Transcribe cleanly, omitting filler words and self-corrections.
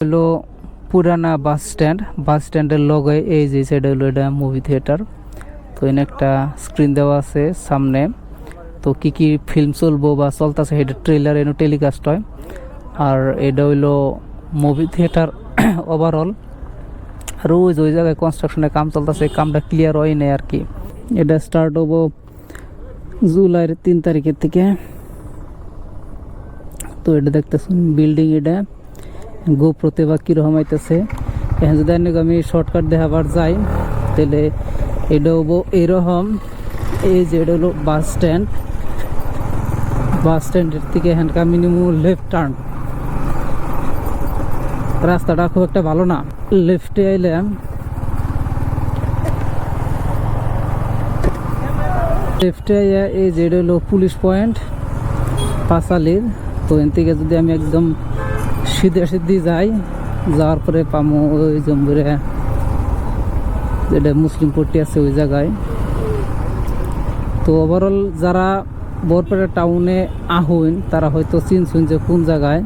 হলো পুরানা বাস স্ট্যান্ডের লগে এই যে সাইড হলো এটা মুভি থিয়েটার। তো এখানে একটা স্ক্রিন দেওয়া আছে সামনে, তো কি কি ফিল্ম চলবো বা চলতেছে এটা ট্রেলার এনে টেলিকাস্ট হয়। আর এটা হইলো মুভি থিয়েটার ওভারঅল। আর ওই জায়গায় কনস্ট্রাকশনের কাম চলতেছে, কামটা ক্লিয়ার হয় নাই আর কি। এটা স্টার্ট হবো জুলাইয়ের 3 তারিখের থেকে। তো এটা দেখতেছেন বিল্ডিং, এটা গোপ্রতে বা কীরকম হইতেছে। এখন যদি আমি শর্টকাট দেখাবার যাই তাহলে এটা হবো এরকম। এই যে এটা হলো বাস স্ট্যান্ডের থেকে এখানকার মিনিমাম লেফট টার্ন। রাস্তাটা খুব একটা ভালো না। লেফটে আইলাম, লেফটে আইয়া এই যে এটা হলো পুলিশ পয়েন্ট পাঁচালির। তো এখান থেকে যদি আমি একদম সিদ্ধি যাই, যাওয়ার পরে পামো ওই জম্বুরে যেটা মুসলিম পট্টি আছে ওই জায়গায়। তো ওভারঅল যারা বরপেটা টাউনে আহুন তারা হয়তো চিনছুন যে কোন জায়গায়।